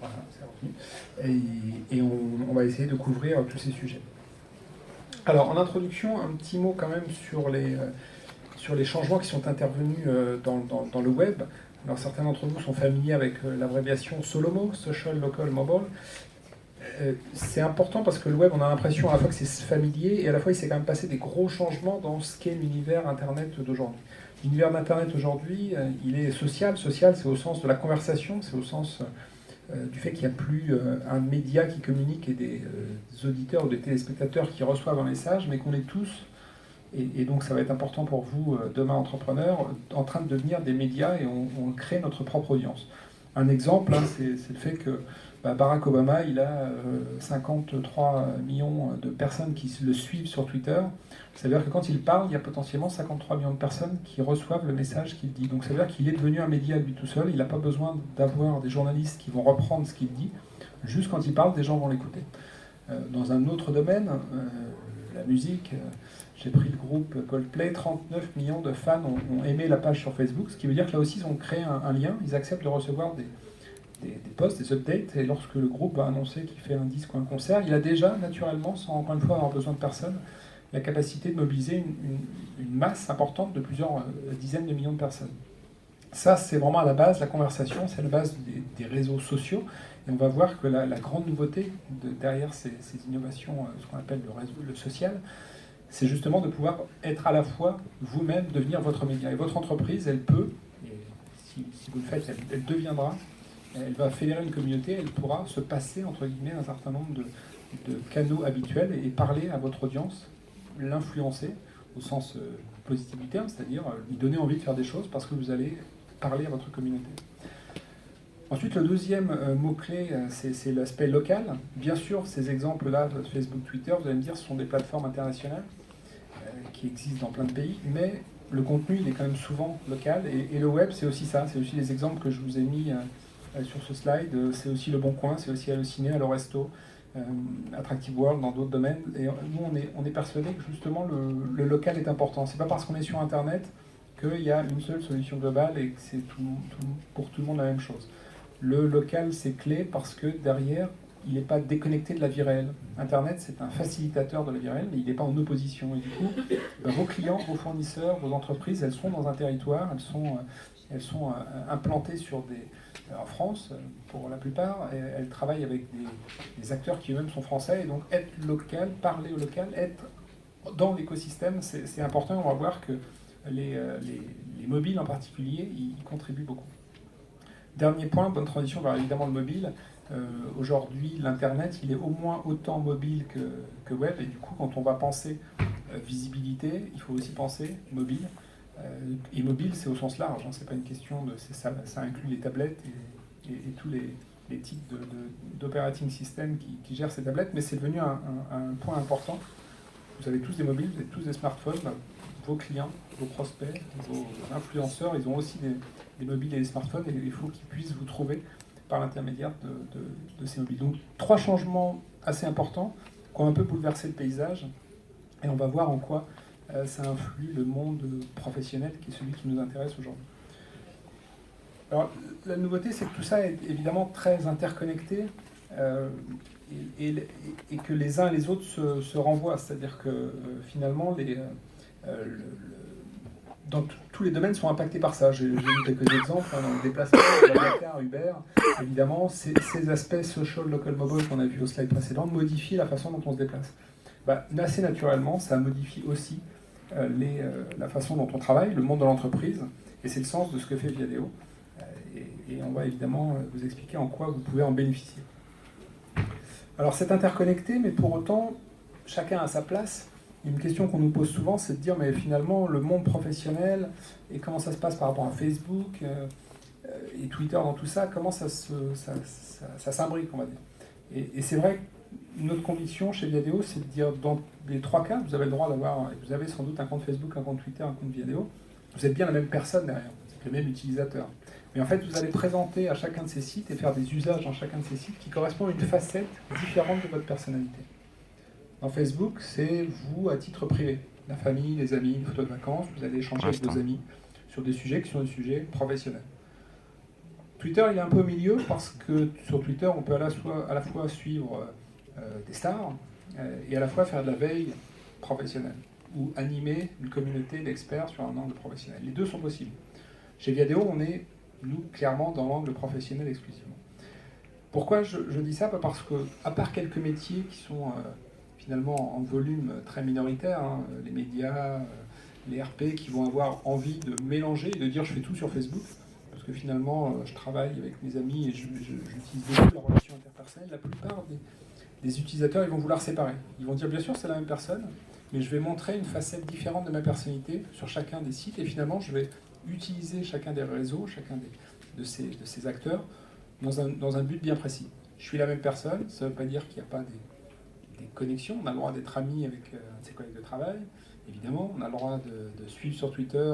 Voilà, c'est revenu. Et on va essayer de couvrir tous ces sujets. Alors, en introduction, un petit mot quand même sur les changements qui sont intervenus dans le web. Alors, certains d'entre vous sont familiers avec l'abréviation SOLOMO, Social, Local, Mobile. C'est important parce que le web, on a l'impression à la fois que c'est familier et à la fois il s'est quand même passé des gros changements dans ce qu'est l'univers Internet d'aujourd'hui. L'univers d'Internet aujourd'hui, il est social. Social, c'est au sens de la conversation, c'est au sens du fait qu'il n'y a plus un média qui communique et des auditeurs ou des téléspectateurs qui reçoivent un message, mais qu'on est tous, et donc ça va être important pour vous, demain entrepreneurs, en train de devenir des médias et on crée notre propre audience. Un exemple, hein, c'est le fait que Barack Obama, il a 53 millions de personnes qui le suivent sur Twitter. Ça veut dire que quand il parle, il y a potentiellement 53 millions de personnes qui reçoivent le message qu'il dit. Donc ça veut dire qu'il est devenu un média lui tout seul. Il n'a pas besoin d'avoir des journalistes qui vont reprendre ce qu'il dit. Juste quand il parle, des gens vont l'écouter. Dans un autre domaine, la musique, j'ai pris le groupe Coldplay, 39 millions de fans ont aimé la page sur Facebook, ce qui veut dire que là aussi ils ont créé un lien, ils acceptent de recevoir des posts, des updates, et lorsque le groupe va annoncer qu'il fait un disque ou un concert, il a déjà naturellement, sans encore une fois avoir besoin de personne, la capacité de mobiliser une masse importante de plusieurs dizaines de millions de personnes. Ça, c'est vraiment à la base, la conversation, c'est à la base des réseaux sociaux. Et on va voir que la grande nouveauté derrière ces innovations, ce qu'on appelle le social, c'est justement de pouvoir être à la fois vous-même, devenir votre média. Et votre entreprise, elle peut, et si vous le faites, elle deviendra, elle va fédérer une communauté, elle pourra se passer, entre guillemets, un certain nombre de canaux habituels et parler à votre audience, l'influencer au sens positif du terme, c'est-à-dire lui donner envie de faire des choses parce que vous allez parler à votre communauté. Ensuite, le deuxième mot-clé, c'est l'aspect local. Bien sûr, ces exemples-là, Facebook, Twitter, vous allez me dire, ce sont des plateformes internationales qui existent dans plein de pays, mais le contenu, il est quand même souvent local. Et le web, c'est aussi ça. C'est aussi les exemples que je vous ai mis sur ce slide. C'est aussi Le Bon Coin, c'est aussi Allociné, Alloresto, Attractive World dans d'autres domaines. Et nous, on est persuadé que justement le local est important. C'est pas parce qu'on est sur Internet qu'il y a une seule solution globale et que c'est pour tout le monde la même chose. Le local, c'est clé parce que derrière, il n'est pas déconnecté de la vie réelle. Internet, c'est un facilitateur de la vie réelle, mais il n'est pas en opposition. Et du coup, vos clients, vos fournisseurs, vos entreprises, elles sont dans un territoire, elles sont implantées en France, pour la plupart, et elles travaillent avec des acteurs qui eux-mêmes sont français, et donc être local, parler au local, être dans l'écosystème, c'est important. On va voir que les mobiles en particulier, ils contribuent beaucoup. Dernier point, bonne transition vers évidemment le mobile. Aujourd'hui, l'Internet, il est au moins autant mobile que web, et du coup, quand on va penser visibilité, il faut aussi penser mobile. Et mobile, c'est au sens large, hein, c'est pas une question de... Ça inclut les tablettes et tous les types d'operating system qui gèrent ces tablettes, mais c'est devenu un point important. Vous avez tous des mobiles, vous avez tous des smartphones, vos clients, vos prospects, vos influenceurs, ils ont aussi des mobiles et des smartphones, et il faut qu'ils puissent vous trouver par l'intermédiaire de ces mobiles. Donc 3 changements assez importants qui ont un peu bouleversé le paysage, et on va voir en quoi ça influe le monde professionnel qui est celui qui nous intéresse aujourd'hui. Alors la nouveauté, c'est que tout ça est évidemment très interconnecté et que les uns et les autres se renvoient, c'est-à-dire que finalement dans tous les domaines sont impactés par ça. J'ai mis quelques exemples dans le déplacement, Blablacar, Uber. Évidemment, ces aspects social, local, mobile qu'on a vu au slide précédent modifient la façon dont on se déplace. Assez naturellement, ça modifie aussi la façon dont on travaille, le monde de l'entreprise, et c'est le sens de ce que fait Viadeo. Et on va évidemment vous expliquer en quoi vous pouvez en bénéficier. Alors c'est interconnecté, mais pour autant, chacun a sa place. Une question qu'on nous pose souvent, c'est de dire, mais finalement, le monde professionnel, et comment ça se passe par rapport à Facebook et Twitter dans tout ça, comment ça s'imbrique, on va dire. Et c'est vrai que notre conviction chez Viadeo, c'est de dire, dans les 3 cas, vous avez le droit d'avoir, vous avez sans doute un compte Facebook, un compte Twitter, un compte Viadeo, vous êtes bien la même personne derrière, c'est le même utilisateur. Mais en fait, vous allez présenter à chacun de ces sites et faire des usages dans chacun de ces sites qui correspondent à une facette différente de votre personnalité. Dans Facebook, c'est vous à titre privé. La famille, les amis, les photos de vacances, vous allez échanger avec vos amis sur des sujets qui sont des sujets professionnels. Twitter, il est un peu au milieu parce que sur Twitter, on peut à la fois suivre des stars et à la fois faire de la veille professionnelle ou animer une communauté d'experts sur un angle professionnel. Les deux sont possibles. Chez Viadeo, on est, nous, clairement dans l'angle professionnel exclusivement. Pourquoi je dis ça? Parce que, à part quelques métiers qui sont finalement en volume très minoritaire, hein, les médias, les RP qui vont avoir envie de mélanger et de dire je fais tout sur Facebook, parce que finalement je travaille avec mes amis et j'utilise beaucoup la relation interpersonnelle, la plupart des utilisateurs ils vont vouloir séparer. Ils vont dire bien sûr c'est la même personne, mais je vais montrer une facette différente de ma personnalité sur chacun des sites et finalement je vais utiliser chacun des réseaux, chacun de ces acteurs dans un but bien précis. Je suis la même personne, ça ne veut pas dire qu'il n'y a pas des connexions, on a le droit d'être amis avec un de ses collègues de travail, évidemment, on a le droit de suivre sur Twitter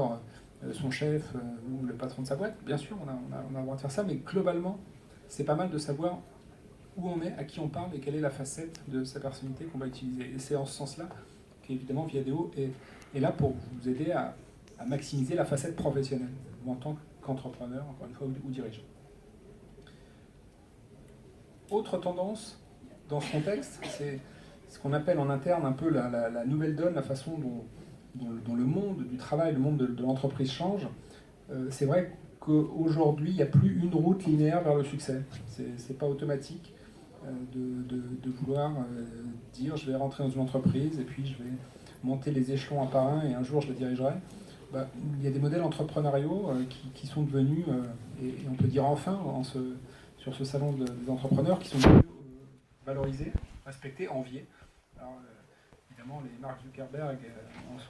son chef ou le patron de sa boîte, bien sûr, on a le droit de faire ça, mais globalement, c'est pas mal de savoir où on est, à qui on parle et quelle est la facette de sa personnalité qu'on va utiliser. Et c'est en ce sens-là qu'évidemment Viadeo est là pour vous aider à maximiser la facette professionnelle, ou en tant qu'entrepreneur, encore une fois, ou dirigeant. Autre tendance dans ce contexte, c'est ce qu'on appelle en interne un peu la nouvelle donne, la façon dont le monde du travail, le monde de l'entreprise change. C'est vrai qu'aujourd'hui, il n'y a plus une route linéaire vers le succès. C'est pas automatique de vouloir dire je vais rentrer dans une entreprise et puis je vais monter les échelons un par un et un jour je la dirigerai. Il y a des modèles entrepreneuriaux qui sont devenus, et on peut dire enfin, sur ce salon des entrepreneurs, qui sont devenus valorisés, respectés, enviés. Alors, évidemment, les Mark Zuckerberg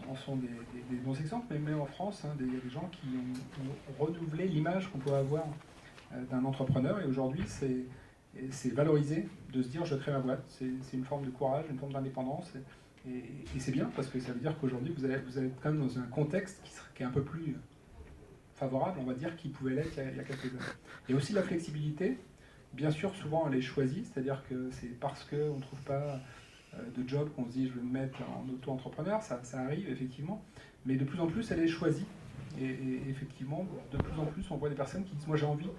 en sont des bons exemples, mais même en France, hein, il y a des gens qui ont renouvelé l'image qu'on peut avoir d'un entrepreneur, et aujourd'hui, c'est valorisé de se dire je crée ma boîte. C'est une forme de courage, une forme d'indépendance, et c'est bien, parce que ça veut dire qu'aujourd'hui, vous allez quand même dans un contexte qui est un peu plus favorable, on va dire, qu'il pouvait l'être il y a quelques années. Il y a aussi la flexibilité. Bien sûr, souvent, elle est choisie, c'est-à-dire que c'est parce qu'on ne trouve pas de job qu'on se dit je vais me mettre en auto-entrepreneur, ça arrive effectivement, mais de plus en plus, elle est choisie. Et effectivement, de plus en plus, on voit des personnes qui disent moi j'ai envie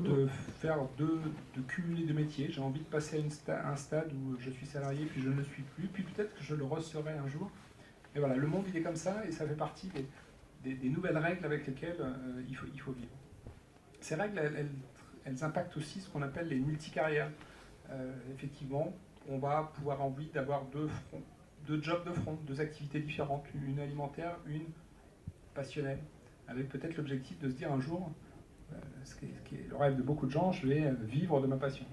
de cumuler deux métiers, j'ai envie de passer à un stade où je suis salarié, puis je ne le suis plus, puis peut-être que je le reserai un jour. Et voilà, le monde il est comme ça, et ça fait partie des nouvelles règles avec lesquelles il faut vivre. Ces règles, elles impactent aussi ce qu'on appelle les multicarrières. Effectivement, on va pouvoir envie d'avoir deux jobs de front, deux activités différentes, une alimentaire, une passionnelle, avec peut-être l'objectif de se dire un jour, ce qui est le rêve de beaucoup de gens, je vais vivre de ma passion.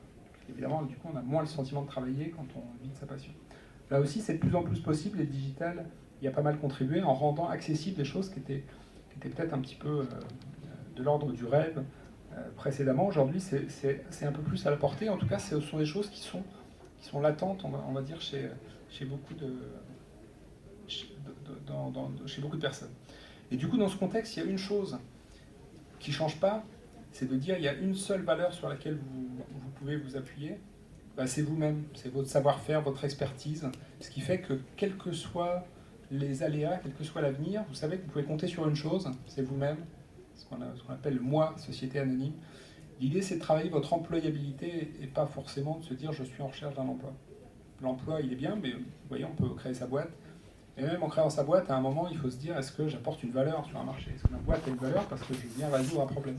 Évidemment, du coup, on a moins le sentiment de travailler quand on vit de sa passion. Là aussi, c'est de plus en plus possible, et le digital y a pas mal contribué en rendant accessibles des choses qui étaient peut-être un petit peu de l'ordre du rêve précédemment. Aujourd'hui, c'est un peu plus à la portée. En tout cas, ce sont des choses qui sont latentes, on va dire, chez beaucoup chez beaucoup de personnes. Et du coup, dans ce contexte, il y a une chose qui ne change pas, c'est de dire il y a une seule valeur sur laquelle vous pouvez vous appuyer, c'est vous-même, c'est votre savoir-faire, votre expertise, ce qui fait que quels que soient les aléas, quel que soit l'avenir, vous savez que vous pouvez compter sur une chose, c'est vous-même, ce qu'on appelle le moi, société anonyme. L'idée, c'est de travailler votre employabilité et pas forcément de se dire je suis en recherche d'un emploi. L'emploi, il est bien, mais vous voyez, on peut créer sa boîte. Et même en créant sa boîte, à un moment, il faut se dire est-ce que j'apporte une valeur sur un marché? Est-ce que ma boîte a une valeur parce que je viens résoudre un problème?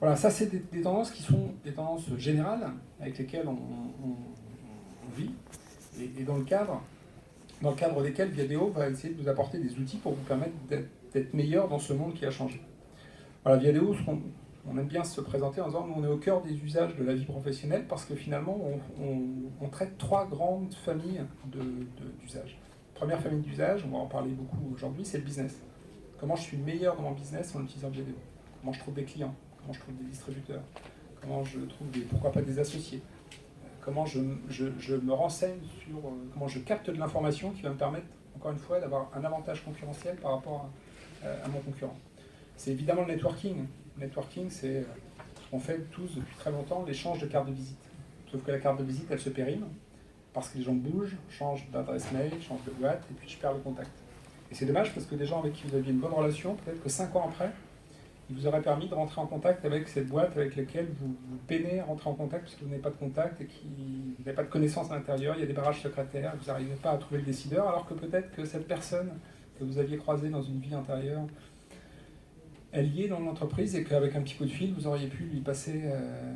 Voilà, ça, c'est des tendances qui sont des tendances générales avec lesquelles on vit. Et dans le cadre desquels Viadeo va essayer de vous apporter des outils pour vous permettre d'être meilleur dans ce monde qui a changé. Voilà, Viadeo, on aime bien se présenter en disant qu'on est au cœur des usages de la vie professionnelle parce que finalement, on traite trois grandes familles d'usages. Première famille d'usage, on va en parler beaucoup aujourd'hui, c'est le business. Comment je suis meilleur dans mon business en utilisant Viadeo? Comment je trouve des clients? Comment je trouve des distributeurs? Comment je trouve pourquoi pas des associés? Comment je me renseigne sur comment je capte de l'information qui va me permettre, encore une fois, d'avoir un avantage concurrentiel par rapport à mon concurrent. C'est évidemment le networking. Le networking, c'est on fait tous depuis très longtemps l'échange de cartes de visite. Sauf que la carte de visite, elle se périme parce que les gens bougent, changent d'adresse mail, changent de boîte, et puis je perds le contact. Et c'est dommage parce que des gens avec qui vous aviez une bonne relation, peut-être que 5 ans après, qui vous aurait permis de rentrer en contact avec cette boîte avec laquelle vous peinez à rentrer en contact parce que vous n'avez pas de contact et vous n'avez pas de connaissances à l'intérieur, il y a des barrages secrétaires, vous n'arrivez pas à trouver le décideur, alors que peut-être que cette personne que vous aviez croisée dans une vie intérieure, elle y est dans l'entreprise et qu'avec un petit coup de fil, vous auriez pu lui passer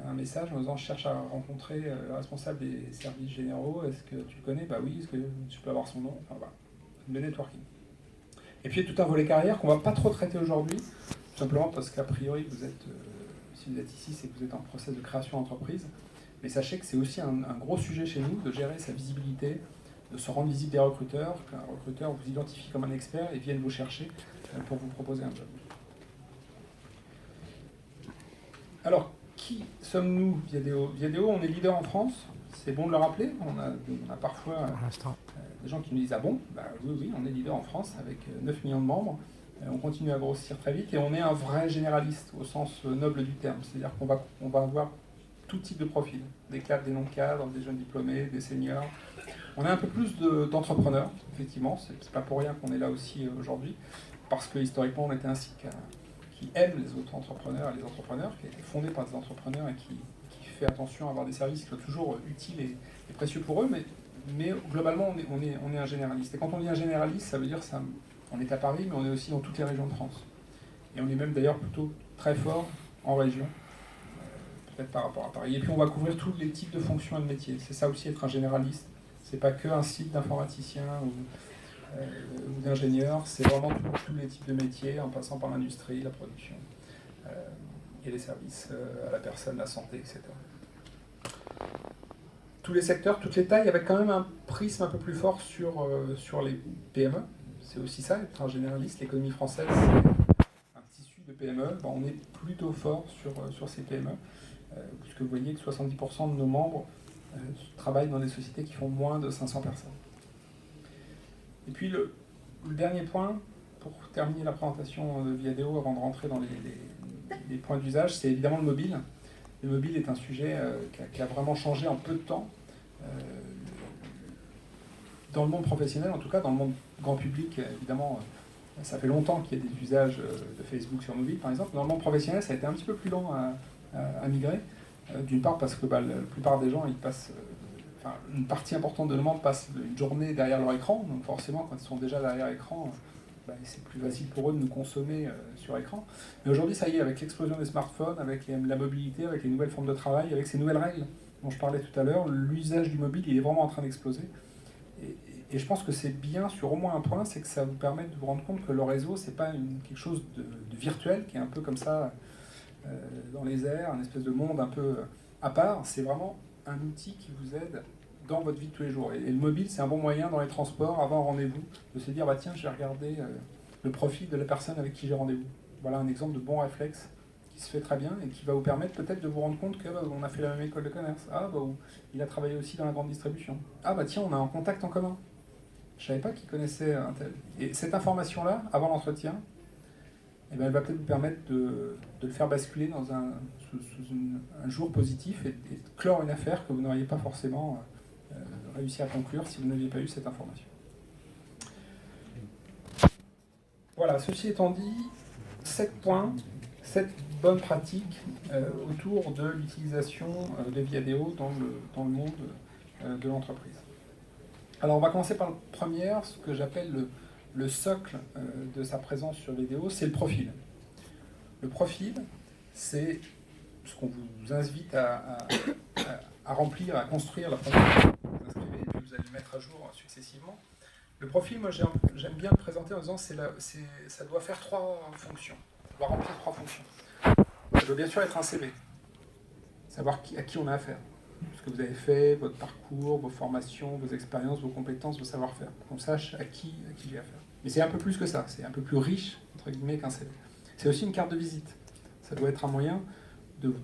un message en disant « Je cherche à rencontrer le responsable des services généraux, est-ce que tu le connais ?» Bah oui, est-ce que je peux avoir son nom? Enfin voilà, le networking. Et puis il y a tout un volet carrière qu'on ne va pas trop traiter aujourd'hui, tout simplement parce qu'a priori, si vous êtes ici, c'est que vous êtes en process de création d'entreprise. Mais sachez que c'est aussi un gros sujet chez nous de gérer sa visibilité, de se rendre visible des recruteurs, qu'un recruteur vous identifie comme un expert et vienne vous chercher pour vous proposer un job. Alors, qui sommes-nous, Viadeo? Viadeo, on est leader en France, c'est bon de le rappeler. On a parfois des gens qui nous disent « Ah bon ?» Bah, oui, on est leader en France avec 9 millions de membres. On continue à grossir très vite et on est un vrai généraliste au sens noble du terme. C'est-à-dire qu'on va avoir tout type de profil, des cadres, des non-cadres, des jeunes diplômés, des seniors. On a un peu plus d'entrepreneurs, effectivement. C'est pas pour rien qu'on est là aussi aujourd'hui, parce que historiquement on était un site qui aime les autres entrepreneurs et les entrepreneurs, qui a été fondé par des entrepreneurs et qui fait attention à avoir des services qui soient toujours utiles et précieux pour eux, mais globalement on est un généraliste. Et quand on dit un généraliste, ça veut dire on est à Paris, mais on est aussi dans toutes les régions de France. Et on est même d'ailleurs plutôt très fort en région, peut-être par rapport à Paris. Et puis on va couvrir tous les types de fonctions et de métiers. C'est ça aussi être un généraliste. C'est pas que un site d'informaticien ou d'ingénieur, c'est vraiment tous les types de métiers, en passant par l'industrie, la production et les services à la personne, la santé, etc. Tous les secteurs, toutes les tailles, avec quand même un prisme un peu plus fort sur les PME. C'est aussi ça, être un généraliste. L'économie française, c'est un tissu de PME. On est plutôt fort sur ces PME, puisque vous voyez que 70% de nos membres travaillent dans des sociétés qui font moins de 500 personnes. Et puis le dernier point, pour terminer la présentation de Viadeo avant de rentrer dans les points d'usage, c'est évidemment le mobile. Le mobile est un sujet qui a vraiment changé en peu de temps. Dans le monde professionnel, en tout cas, dans le monde grand public, évidemment, ça fait longtemps qu'il y a des usages de Facebook sur mobile, par exemple. Dans le monde professionnel, ça a été un petit peu plus lent à migrer. D'une part parce que la plupart des gens, ils passent... une partie importante de nos membres passent une journée derrière leur écran, donc forcément, quand ils sont déjà derrière l'écran, c'est plus facile pour eux de nous consommer sur écran. Mais aujourd'hui, ça y est, avec l'explosion des smartphones, avec la mobilité, avec les nouvelles formes de travail, avec ces nouvelles règles dont je parlais tout à l'heure, l'usage du mobile, il est vraiment en train d'exploser. Et je pense que c'est bien sur au moins un point, c'est que ça vous permet de vous rendre compte que le réseau, c'est pas quelque chose de virtuel, qui est un peu comme ça dans les airs, un espèce de monde un peu à part. C'est vraiment un outil qui vous aide dans votre vie de tous les jours. Et le mobile, c'est un bon moyen dans les transports, avant un rendez-vous, de se dire, tiens, je vais regarder le profil de la personne avec qui j'ai rendez-vous. Voilà un exemple de bon réflexe qui se fait très bien et qui va vous permettre peut-être de vous rendre compte qu'on a fait la même école de commerce. Il a travaillé aussi dans la grande distribution. Tiens, on a un contact en commun. Je ne savais pas qu'il connaissait un tel. Et cette information-là, avant l'entretien, elle va peut-être vous permettre de le faire basculer dans sous un jour positif et de clore une affaire que vous n'auriez pas forcément réussi à conclure si vous n'aviez pas eu cette information. Voilà, ceci étant dit, 7 points, 7 bonnes pratiques autour de l'utilisation de Viadeo dans le monde de l'entreprise. Alors on va commencer par la première, ce que j'appelle le socle de sa présence sur Viadeo, c'est le profil. Le profil, c'est ce qu'on vous invite à remplir, à construire la première fois que vous vous inscrivez, et puis vous allez le mettre à jour successivement. Le profil, moi j'aime bien le présenter en disant ça doit faire 3 fonctions, ça doit remplir 3 fonctions. Ça doit bien sûr être un CV, savoir à qui on a affaire, ce que vous avez fait, votre parcours, vos formations, vos expériences, vos compétences, vos savoir-faire, qu'on sache à qui j'ai affaire. Mais c'est un peu plus que ça, c'est un peu plus riche, entre guillemets, qu'un CV. C'est aussi une carte de visite. Ça doit être un moyen de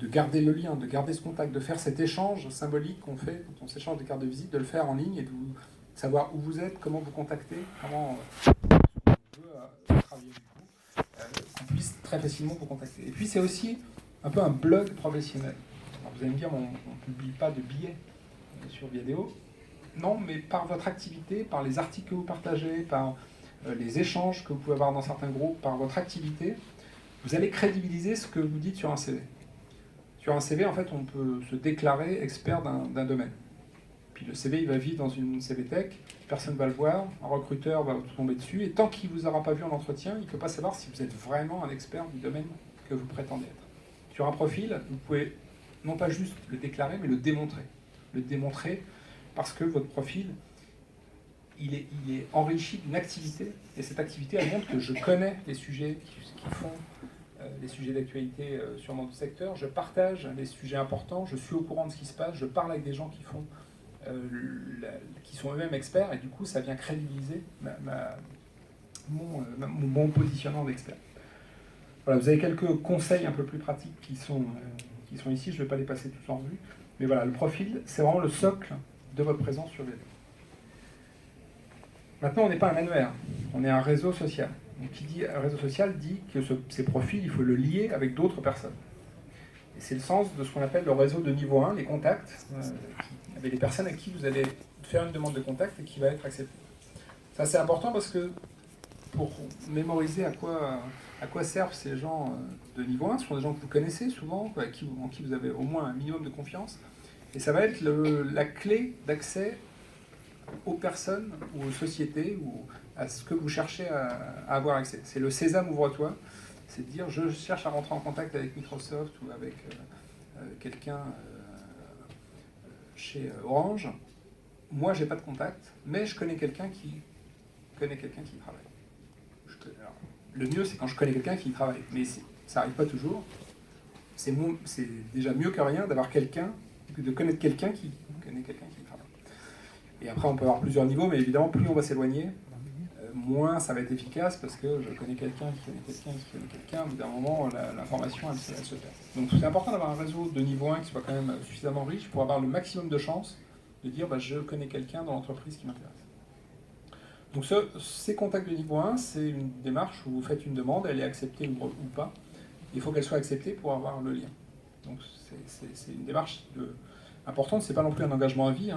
garder le lien, de garder ce contact, de faire cet échange symbolique qu'on fait quand on s'échange des cartes de visite, de le faire en ligne et de savoir où vous êtes, comment vous contactez, comment on veut travailler du coup, qu'on puisse très facilement vous contacter. Et puis c'est aussi un peu un blog professionnel. Alors vous allez me dire, on ne publie pas de billets sur Viadeo. Non, mais par votre activité, par les articles que vous partagez, par les échanges que vous pouvez avoir dans certains groupes, par votre activité, vous allez crédibiliser ce que vous dites sur un CV. Sur un CV, en fait, on peut se déclarer expert d'un domaine. Puis le CV, il va vivre dans une CV Tech, personne ne va le voir, un recruteur va vous tomber dessus, et tant qu'il ne vous aura pas vu en entretien, il ne peut pas savoir si vous êtes vraiment un expert du domaine que vous prétendez être. Sur un profil, vous pouvez non pas juste le déclarer, mais le démontrer. Le démontrer parce que votre profil, il est enrichi d'une activité, et cette activité, elle montre que je connais les sujets qui font les sujets d'actualité sur mon secteur, je partage les sujets importants, je suis au courant de ce qui se passe, je parle avec des gens qui sont eux-mêmes experts, et du coup, ça vient crédibiliser mon positionnement d'expert. Voilà, vous avez quelques conseils un peu plus pratiques qui sont ici, je ne vais pas les passer tous en revue, mais voilà, le profil, c'est vraiment le socle de votre présence sur les réseaux. Maintenant, on n'est pas un annuaire, on est un réseau social. Donc, qui dit réseau social dit que ces profils, il faut le lier avec d'autres personnes. Et c'est le sens de ce qu'on appelle le réseau de niveau 1, les contacts, avec les personnes à qui vous allez faire une demande de contact et qui va être acceptée. Ça, c'est important parce que pour mémoriser à quoi servent ces gens de niveau 1, ce sont des gens que vous connaissez souvent, en qui vous avez au moins un minimum de confiance. Et ça va être la clé d'accès aux personnes ou aux sociétés ou à ce que vous cherchez à avoir accès. C'est le sésame ouvre-toi, c'est de dire je cherche à rentrer en contact avec Microsoft ou avec quelqu'un chez Orange. Moi, j'ai pas de contact, mais je connais quelqu'un qui connaît quelqu'un qui y travaille. Alors, le mieux, c'est quand je connais quelqu'un qui y travaille, mais ça n'arrive pas toujours. C'est déjà mieux que rien d'avoir quelqu'un, de connaître quelqu'un qui connaît quelqu'un qui y travaille. Et après, on peut avoir plusieurs niveaux, mais évidemment, plus on va s'éloigner, moins ça va être efficace, parce que je connais quelqu'un qui connaît quelqu'un qui connaît quelqu'un, au bout d'un moment, l'information, elle se perd. Donc c'est important d'avoir un réseau de niveau 1 qui soit quand même suffisamment riche pour avoir le maximum de chances de dire je connais quelqu'un dans l'entreprise qui m'intéresse. Donc ces contacts de niveau 1, c'est une démarche où vous faites une demande, elle est acceptée ou pas. Il faut qu'elle soit acceptée pour avoir le lien. Donc c'est une démarche importante, c'est pas non plus un engagement à vie.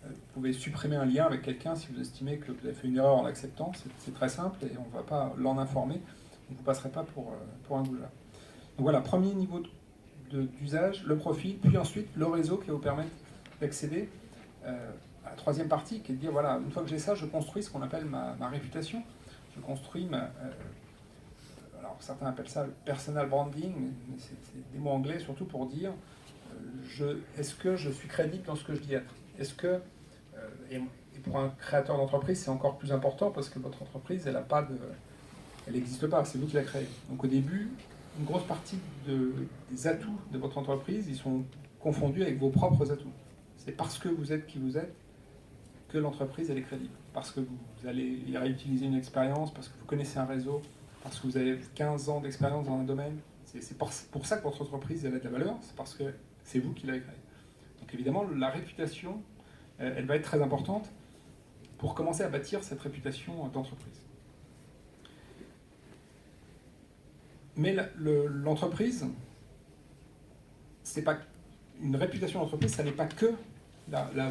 Vous pouvez supprimer un lien avec quelqu'un si vous estimez que vous avez fait une erreur en l'acceptant, c'est très simple et on ne va pas l'en informer, vous ne passerez pas pour un goujat. Donc voilà, premier niveau d'usage, le profil, puis ensuite le réseau qui va vous permettre d'accéder à la troisième partie, qui est de dire, voilà, une fois que j'ai ça, je construis ce qu'on appelle ma réputation, je construis alors certains appellent ça le personal branding, mais c'est des mots anglais surtout pour dire, est-ce que je suis crédible dans ce que je dis être? Est-ce que, et pour un créateur d'entreprise, c'est encore plus important parce que votre entreprise, elle n'existe pas, c'est vous qui la créez. Donc au début, une grosse partie des atouts de votre entreprise, ils sont confondus avec vos propres atouts. C'est parce que vous êtes qui vous êtes que l'entreprise, elle est crédible. Parce que vous allez y réutiliser une expérience, parce que vous connaissez un réseau, parce que vous avez 15 ans d'expérience dans un domaine. C'est pour ça que votre entreprise, elle a de la valeur, c'est parce que c'est vous qui l'avez créée. Donc évidemment, la réputation, elle va être très importante pour commencer à bâtir cette réputation d'entreprise. Mais l'entreprise, c'est pas une réputation d'entreprise, ça n'est pas que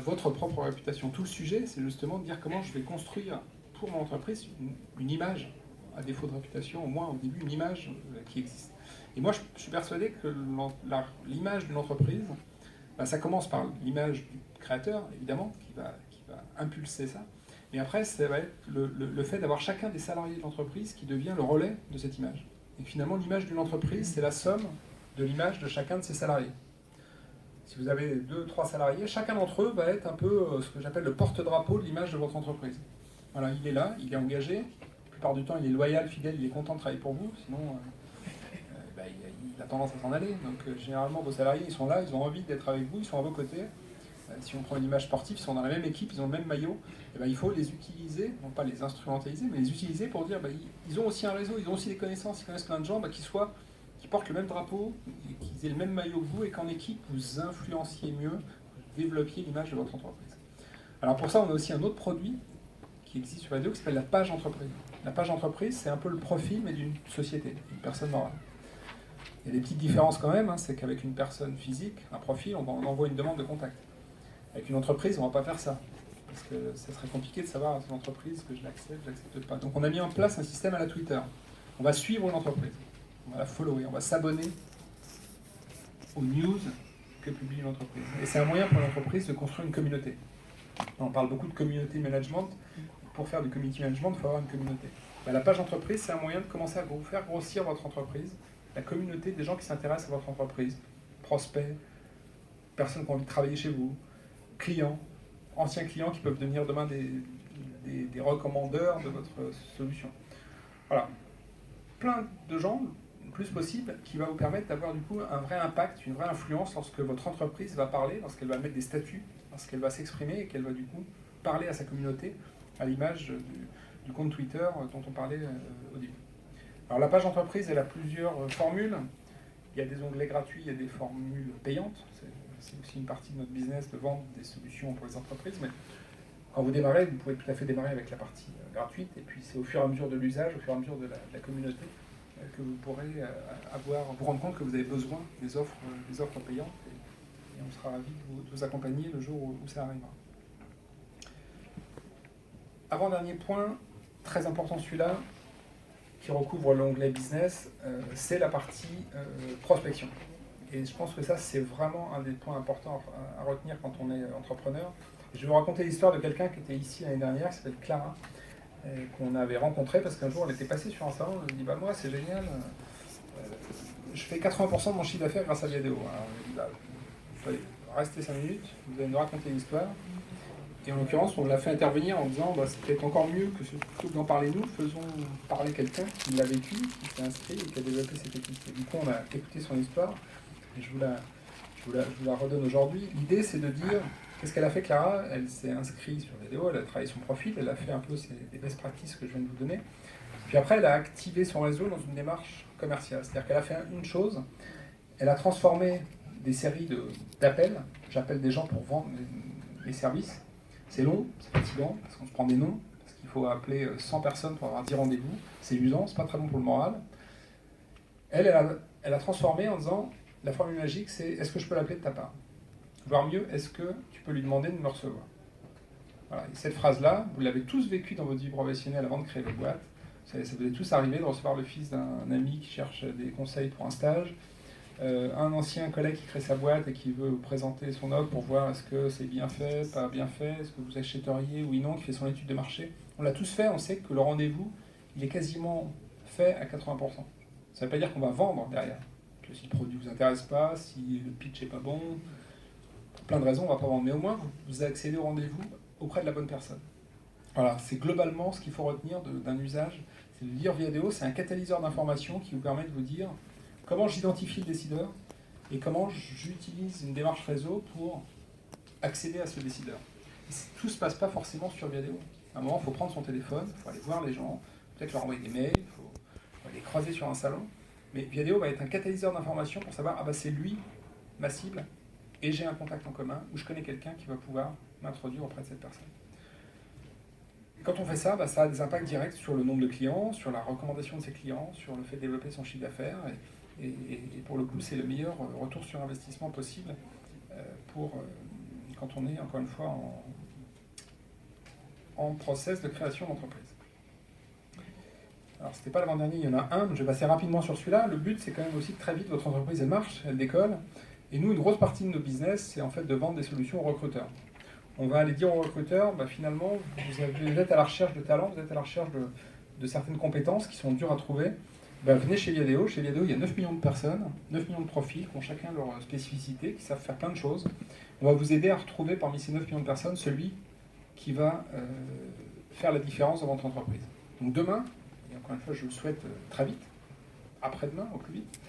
votre propre réputation. Tout le sujet, c'est justement de dire comment je vais construire pour mon entreprise une image, à défaut de réputation, au moins au début, une image qui existe. Et moi, je suis persuadé que l'image d'une entreprise, ça commence par l'image du créateur, évidemment, qui va impulser ça. Mais après, ça va être le fait d'avoir chacun des salariés de l'entreprise qui devient le relais de cette image. Et finalement, l'image d'une entreprise, c'est la somme de l'image de chacun de ses salariés. Si vous avez 2-3 salariés, chacun d'entre eux va être un peu ce que j'appelle le porte-drapeau de l'image de votre entreprise. Voilà, il est là, il est engagé. La plupart du temps, il est loyal, fidèle, il est content de travailler pour vous. Sinon, il a tendance à s'en aller. Donc, généralement, vos salariés, ils sont là, ils ont envie d'être avec vous, ils sont à vos côtés. Si on prend une image sportive, ils sont dans la même équipe, ils ont le même maillot. Et il faut les utiliser, non pas les instrumentaliser, mais les utiliser pour dire ils ont aussi un réseau, ils ont aussi des connaissances, ils connaissent plein de gens qui portent le même drapeau, qu'ils aient le même maillot que vous, et qu'en équipe, vous influenciez mieux, vous développiez l'image de votre entreprise. Alors pour ça, on a aussi un autre produit qui existe sur Adeo qui s'appelle la page entreprise. La page entreprise, c'est un peu le profil, mais d'une société, d'une personne morale. Il y a des petites différences quand même, c'est qu'avec une personne physique, un profil, on envoie une demande de contact. Avec une entreprise, on ne va pas faire ça. Parce que ça serait compliqué de savoir si l'entreprise que je l'accepte pas. Donc on a mis en place un système à la Twitter. On va suivre une entreprise, on va la follower, on va s'abonner aux news que publie une entreprise. Et c'est un moyen pour l'entreprise de construire une communauté. On parle beaucoup de community management. Pour faire du community management, il faut avoir une communauté. La page entreprise, c'est un moyen de commencer à faire grossir votre entreprise, la communauté des gens qui s'intéressent à votre entreprise, prospects, personnes qui ont envie de travailler chez vous, clients, anciens clients qui peuvent devenir demain des recommandeurs de votre solution. Voilà. Plein de gens, le plus possible, qui va vous permettre d'avoir du coup un vrai impact, une vraie influence lorsque votre entreprise va parler, lorsqu'elle va mettre des statuts, lorsqu'elle va s'exprimer et qu'elle va du coup parler à sa communauté, à l'image du compte Twitter dont on parlait au début. Alors la page entreprise, elle a plusieurs formules. Il y a des onglets gratuits, il y a des formules payantes. C'est aussi une partie de notre business de vendre des solutions pour les entreprises. Mais quand vous démarrez, vous pouvez tout à fait démarrer avec la partie gratuite. Et puis c'est au fur et à mesure de l'usage, au fur et à mesure de la communauté, que vous pourrez vous rendre compte que vous avez besoin des offres payantes. Et on sera ravis de vous accompagner le jour où ça arrivera. Avant-dernier point, très important celui-là, qui recouvre l'onglet business, c'est la partie prospection. Et je pense que ça, c'est vraiment un des points importants à retenir quand on est entrepreneur. Je vais vous raconter l'histoire de quelqu'un qui était ici l'année dernière, qui s'appelle Clara, qu'on avait rencontrée parce qu'un jour, elle était passée sur un salon, elle me dit « Bah moi, c'est génial, je fais 80% de mon chiffre d'affaires grâce à Viadeo. » Alors, je dis « Bah, vous allez rester 5 minutes, vous allez nous raconter l'histoire. » Et en l'occurrence, on l'a fait intervenir en disant bah, c'est peut-être encore mieux que plutôt que d'en parler nous, faisons parler quelqu'un qui l'a vécu, qui s'est inscrit et qui a développé cette technique. Et du coup, on a écouté son histoire et je vous la redonne aujourd'hui. L'idée, c'est de dire qu'est-ce qu'elle a fait, Clara. Elle s'est inscrite sur Viadeo, elle a travaillé son profil, elle a fait un peu des best practices que je viens de vous donner. Puis après, elle a activé son réseau dans une démarche commerciale. C'est-à-dire qu'elle a fait une chose, elle a transformé des séries d'appels. J'appelle des gens pour vendre les services. C'est long, c'est fatigant, parce qu'on se prend des noms, parce qu'il faut appeler 100 personnes pour avoir 10 rendez-vous. C'est usant, c'est pas très bon pour le moral. Elle a transformé en disant, la formule magique, c'est est-ce que je peux l'appeler de ta part? Voire mieux, est-ce que tu peux lui demander de me recevoir? Voilà. Et cette phrase-là, vous l'avez tous vécue dans votre vie professionnelle avant de créer votre boîte. Ça vous est tous arrivé de recevoir le fils d'un ami qui cherche des conseils pour un stage. Un ancien collègue qui crée sa boîte et qui veut vous présenter son offre pour voir est-ce que c'est bien fait, pas bien fait, est-ce que vous achèteriez, oui, non, qui fait son étude de marché. On l'a tous fait, on sait que le rendez-vous, il est quasiment fait à 80%. Ça ne veut pas dire qu'on va vendre derrière. Que si le produit ne vous intéresse pas, si le pitch n'est pas bon, pour plein de raisons, on ne va pas vendre. Mais au moins, vous accédez au rendez-vous auprès de la bonne personne. Voilà, c'est globalement ce qu'il faut retenir d'un usage. C'est de lire Viadeo, c'est un catalyseur d'informations qui vous permet de vous dire comment j'identifie le décideur et comment j'utilise une démarche réseau pour accéder à ce décideur. Et tout ne se passe pas forcément sur Viadeo. À un moment, il faut prendre son téléphone, il faut aller voir les gens, peut-être leur envoyer des mails, il faut les croiser sur un salon. Mais Viadeo va être un catalyseur d'information pour savoir, ah bah c'est lui, ma cible, et j'ai un contact en commun, ou je connais quelqu'un qui va pouvoir m'introduire auprès de cette personne. Et quand on fait ça, bah, ça a des impacts directs sur le nombre de clients, sur la recommandation de ses clients, sur le fait de développer son chiffre d'affaires. Et pour le coup, c'est le meilleur retour sur investissement possible quand on est, encore une fois, en process de création d'entreprise. Alors, c'était pas l'avant-dernier, il y en a un, je vais passer rapidement sur celui-là. Le but, c'est quand même aussi que très vite, votre entreprise, elle marche, elle décolle. Et nous, une grosse partie de nos business, c'est en fait de vendre des solutions aux recruteurs. On va aller dire aux recruteurs, bah, finalement, vous êtes à la recherche de talents, vous êtes à la recherche de certaines compétences qui sont dures à trouver. Ben, venez chez Viadeo. Chez Viadeo, il y a 9 millions de personnes, 9 millions de profils qui ont chacun leur spécificité, qui savent faire plein de choses. On va vous aider à retrouver parmi ces 9 millions de personnes celui qui va faire la différence dans votre entreprise. Donc demain, et encore une fois, je vous le souhaite très vite, après-demain au plus vite,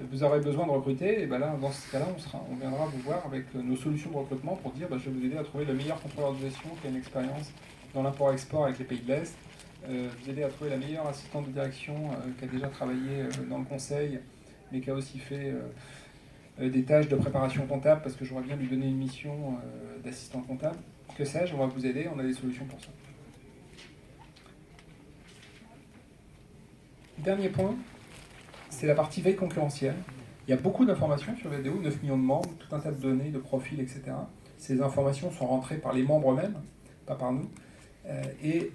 vous aurez besoin de recruter, et ben là, dans ce cas-là, on viendra vous voir avec nos solutions de recrutement pour dire je vais vous aider à trouver le meilleur contrôleur de gestion qui a une expérience dans l'import-export avec les pays de l'Est. Vous aider à trouver la meilleure assistante de direction qui a déjà travaillé dans le conseil, mais qui a aussi fait des tâches de préparation comptable, parce que j'aurais bien lui donner une mission d'assistant comptable. Que sais-je, on va vous aider, on a des solutions pour ça. Dernier point, c'est la partie veille concurrentielle. Il y a beaucoup d'informations sur Viadeo, 9 millions de membres, tout un tas de données, de profils, etc. Ces informations sont rentrées par les membres eux-mêmes, pas par nous. Et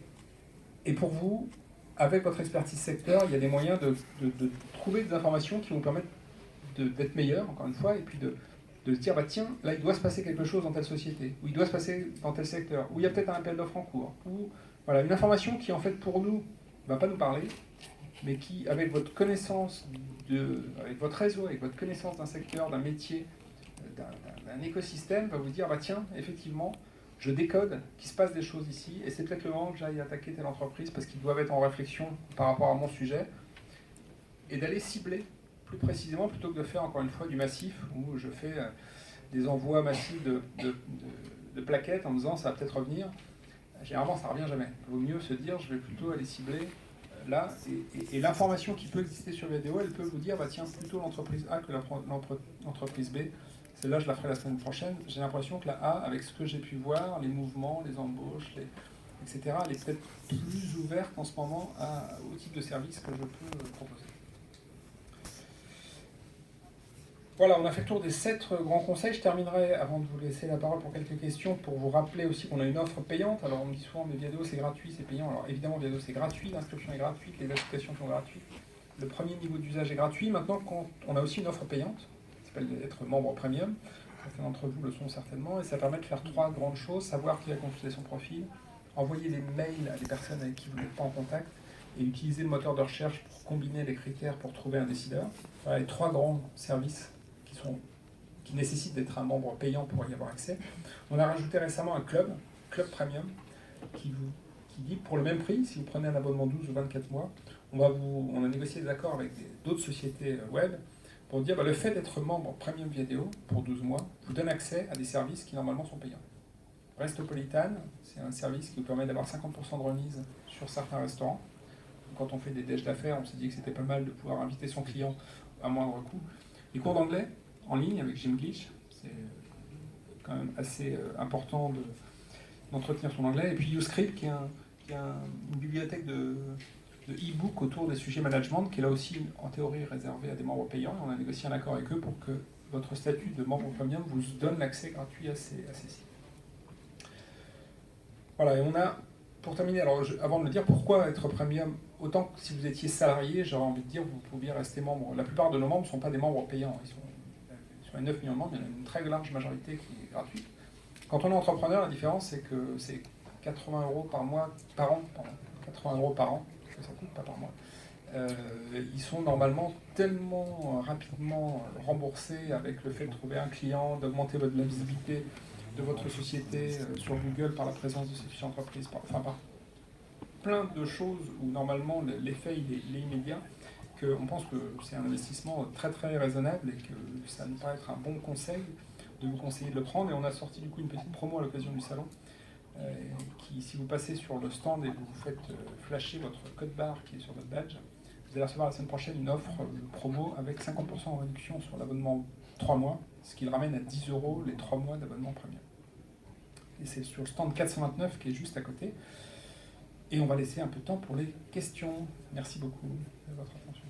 pour vous, avec votre expertise secteur, il y a des moyens de trouver des informations qui vont permettre d'être meilleurs, encore une fois, et puis de se dire, bah tiens, là il doit se passer quelque chose dans telle société, ou il doit se passer dans tel secteur, ou il y a peut-être un appel d'offres en cours, ou voilà, une information qui en fait pour nous ne va pas nous parler, mais qui, avec votre connaissance, avec votre réseau, avec votre connaissance d'un secteur, d'un métier, d'un écosystème, va vous dire, bah tiens, effectivement, je décode qu'il se passe des choses ici, et c'est peut-être le moment que j'aille attaquer telle entreprise parce qu'ils doivent être en réflexion par rapport à mon sujet, et d'aller cibler plus précisément plutôt que de faire encore une fois du massif, où je fais des envois massifs de plaquettes en me disant ça va peut-être revenir. Généralement, ça ne revient jamais. Il vaut mieux se dire je vais plutôt aller cibler là, et l'information qui peut exister sur vidéo, elle peut vous dire bah tiens, plutôt l'entreprise A que l'entreprise B. Celle-là, je la ferai la semaine prochaine. J'ai l'impression que la A, avec ce que j'ai pu voir, les mouvements, les embauches, etc., elle est peut-être plus ouverte en ce moment au type de service que je peux proposer. Voilà, on a fait le tour des 7 grands conseils. Je terminerai, avant de vous laisser la parole pour quelques questions, pour vous rappeler aussi qu'on a une offre payante. Alors on me dit souvent, mais Viadeo c'est gratuit, c'est payant. Alors évidemment, Viadeo c'est gratuit, l'inscription est gratuite, les applications sont gratuites. Le premier niveau d'usage est gratuit. Maintenant, on a aussi une offre payante, qui s'appelle être membre premium. Certains d'entre vous le sont certainement, et ça permet de faire 3 grandes choses. Savoir qui a consulté son profil, envoyer des mails à des personnes avec qui vous n'êtes pas en contact, et utiliser le moteur de recherche pour combiner les critères pour trouver un décideur. Voilà les 3 grands services qui nécessite d'être un membre payant pour y avoir accès. On a rajouté récemment un club premium, qui dit pour le même prix, si vous prenez un abonnement 12 ou 24 mois, on a négocié des accords avec d'autres sociétés web pour dire le fait d'être membre premium Viadeo pour 12 mois vous donne accès à des services qui normalement sont payants. Restopolitan, c'est un service qui vous permet d'avoir 50% de remise sur certains restaurants. Quand on fait des déj d'affaires, on s'est dit que c'était pas mal de pouvoir inviter son client à moindre coût. Les cours d'anglais en ligne avec Gimglish, c'est quand même assez important d'entretenir son anglais. Et puis YouScript, qui est une bibliothèque de e-book autour des sujets management, qui est là aussi en théorie réservée à des membres payants. Et on a négocié un accord avec eux pour que votre statut de membre premium vous donne l'accès gratuit à ces sites. Voilà, et on a, pour terminer, alors avant de le dire, pourquoi être premium? Autant que si vous étiez salarié, j'aurais envie de dire, vous pouviez rester membre. La plupart de nos membres ne sont pas des membres payants. Sur les 9 millions de membres, il y en a une très large majorité qui est gratuite. Quand on est entrepreneur, la différence, c'est que c'est 80 € par an, 80 € par an, que ça coûte, pas par mois. Ils sont normalement tellement rapidement remboursés avec le fait de trouver un client, d'augmenter la visibilité de votre société sur Google par la présence de ces fiches entreprises, par plein de choses où normalement l'effet il est immédiat, qu'on pense que c'est un investissement très très raisonnable et que ça nous paraît être un bon conseil de vous conseiller de le prendre. Et on a sorti du coup une petite promo à l'occasion du salon qui, si vous passez sur le stand et vous faites flasher votre code barre qui est sur votre badge, vous allez recevoir la semaine prochaine une offre promo avec 50% en réduction sur l'abonnement 3 mois, ce qui le ramène à 10 € les 3 mois d'abonnement premium. Et c'est sur le stand 429 qui est juste à côté. Et on va laisser un peu de temps pour les questions. Merci beaucoup de votre attention.